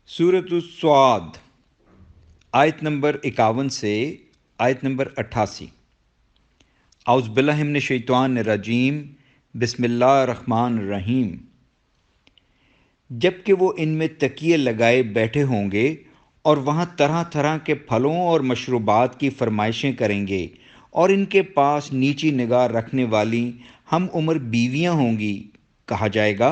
सूरत स्वाद आयत नंबर 51 से आयत नंबर 88। औज़ बिल्लाहि मिनश शैतानिर रजीम, बिस्मिल्लाहिर्रहमानिर्रहीम। जबकि वो इनमें तकिए लगाए बैठे होंगे और वहाँ तरह तरह के फलों और मशरूबात की फरमाइशें करेंगे, और इनके पास नीची निगाह रखने वाली हम उम्र बीवियाँ होंगी, कहा जाएगा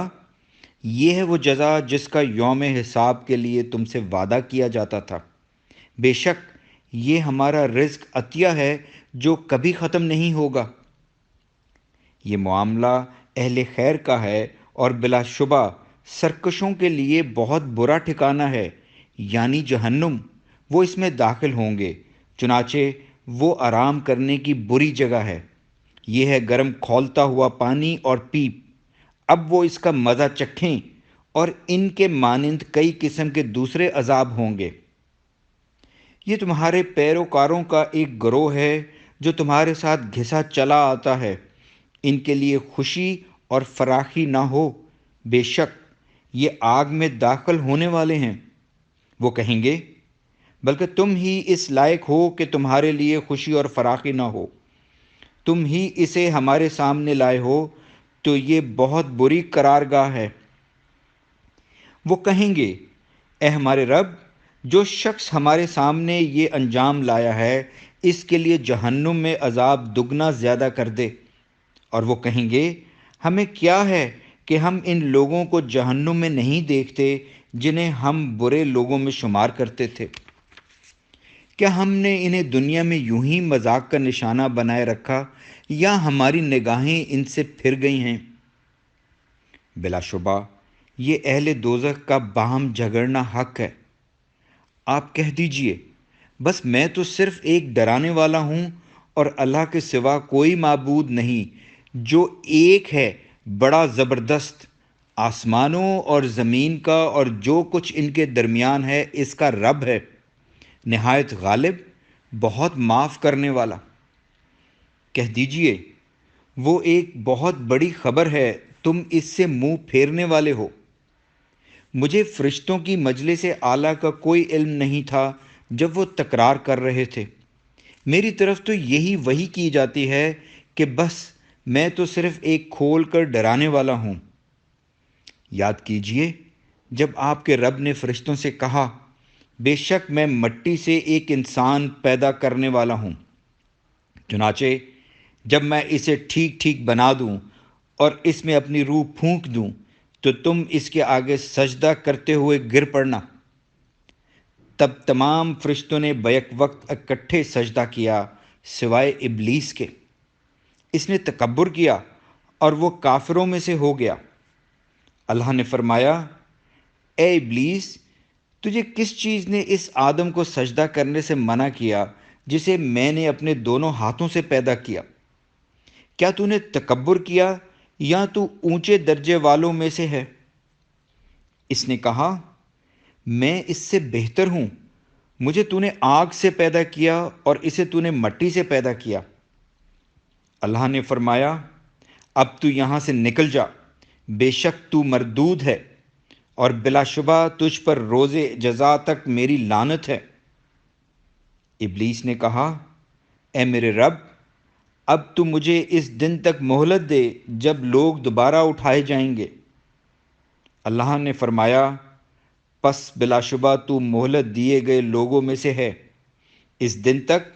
ये है वो जज़ा जिसका यौम हिसाब के लिए तुमसे वादा किया जाता था। बेशक ये हमारा रिज़्क अतिया है जो कभी ख़त्म नहीं होगा। ये मामला अहले खैर का है और बिलाशुबा सरकशों के लिए बहुत बुरा ठिकाना है, यानी जहन्नुम। वो इसमें दाखिल होंगे, चुनाचे वो आराम करने की बुरी जगह है। ये है गर्म खौलता हुआ पानी और पीप। अब वो इसका मज़ा चखें, और इनके मानिंद कई किस्म के दूसरे अजाब होंगे। ये तुम्हारे पैरोकारों का एक गिरोह है जो तुम्हारे साथ घिसा चला आता है। इनके लिए खुशी और फराखी ना हो, बेशक ये आग में दाखिल होने वाले हैं। वो कहेंगे, बल्कि तुम ही इस लायक हो कि तुम्हारे लिए खुशी और फराखी ना हो। तुम ही इसे हमारे सामने लाए हो, तो ये बहुत बुरी करारगाह है। वो कहेंगे, ए हमारे रब, जो शख्स हमारे सामने ये अंजाम लाया है, इसके लिए जहन्नुम में अजाब दुगना ज़्यादा कर दे। और वो कहेंगे, हमें क्या है कि हम इन लोगों को जहन्नुम में नहीं देखते जिन्हें हम बुरे लोगों में शुमार करते थे। क्या हमने इन्हें दुनिया में यूं ही मजाक का निशाना बनाए रखा, या हमारी निगाहें इनसे फिर गई हैं? बिलाशुबा ये अहले दोज़ख का बाहम झगड़ना हक है। आप कह दीजिए, बस मैं तो सिर्फ एक डराने वाला हूँ, और अल्लाह के सिवा कोई माबूद नहीं, जो एक है, बड़ा ज़बरदस्त, आसमानों और ज़मीन का और जो कुछ इनके दरमियान है इसका रब है, निहायत गालिब, बहुत माफ़ करने वाला। कह दीजिए, वो एक बहुत बड़ी खबर है, तुम इससे मुंह फेरने वाले हो। मुझे फरिश्तों की मजलिस आला का कोई इल्म नहीं था जब वो तकरार कर रहे थे। मेरी तरफ तो यही वही की जाती है कि बस मैं तो सिर्फ एक खोल कर डराने वाला हूँ। याद कीजिए, जब आपके रब ने फरिश्तों से कहा, बेशक मैं मट्टी से एक इंसान पैदा करने वाला हूँ, चुनाचे जब मैं इसे ठीक ठीक बना दूँ और इसमें अपनी रूह फूंक दूँ, तो तुम इसके आगे सजदा करते हुए गिर पड़ना। तब तमाम फरिश्तों ने बैक वक्त इकट्ठे सजदा किया, सिवाय इब्लीस के। इसने तकब्बुर किया और वो काफिरों में से हो गया। अल्लाह ने फरमाया, ए इब्लीस, तुझे किस चीज़ ने इस आदम को सजदा करने से मना किया जिसे मैंने अपने दोनों हाथों से पैदा किया? क्या तूने तकब्बुर किया, या तू ऊंचे दर्जे वालों में से है? इसने कहा, मैं इससे बेहतर हूँ। मुझे तूने आग से पैदा किया और इसे तूने मट्टी से पैदा किया। अल्लाह ने फरमाया, अब तू यहाँ से निकल जा, बेशक तू मरदूद है, और बिलाशुबा तुझ पर रोज़े जज़ा तक मेरी लानत है। इब्लीस ने कहा, ए मेरे रब, अब तू मुझे इस दिन तक मोहलत दे जब लोग दोबारा उठाए जाएंगे। अल्लाह ने फरमाया, पस बिलाशुबा तू मोहलत दिए गए लोगों में से है, इस दिन तक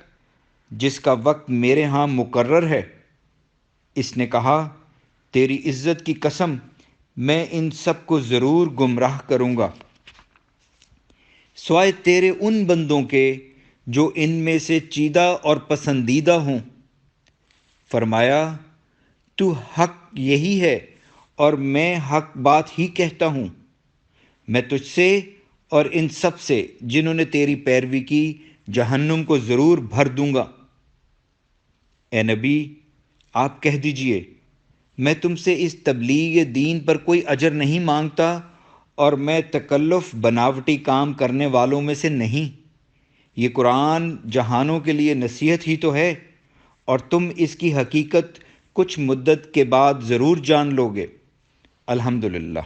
जिसका वक्त मेरे यहाँ मुकर्रर है। इसने कहा, तेरी इज्जत की कसम, मैं इन सब को ज़रूर गुमराह करूँगा, स्वाय तेरे उन बंदों के जो इनमें से चीदा और पसंदीदा हों। फरमाया, तू हक यही है और मैं हक बात ही कहता हूँ। मैं तुझसे और इन सब से जिन्होंने तेरी पैरवी की जहन्नुम को ज़रूर भर दूंगा। ए नबी, आप कह दीजिए, मैं तुमसे इस तबलीग दीन पर कोई अजर नहीं मांगता, और मैं तकल्लुफ़ बनावटी काम करने वालों में से नहीं। ये कुरान जहानों के लिए नसीहत ही तो है, और तुम इसकी हकीकत कुछ मुद्दत के बाद ज़रूर जान लोगे। अल्हम्दुलिल्लाह।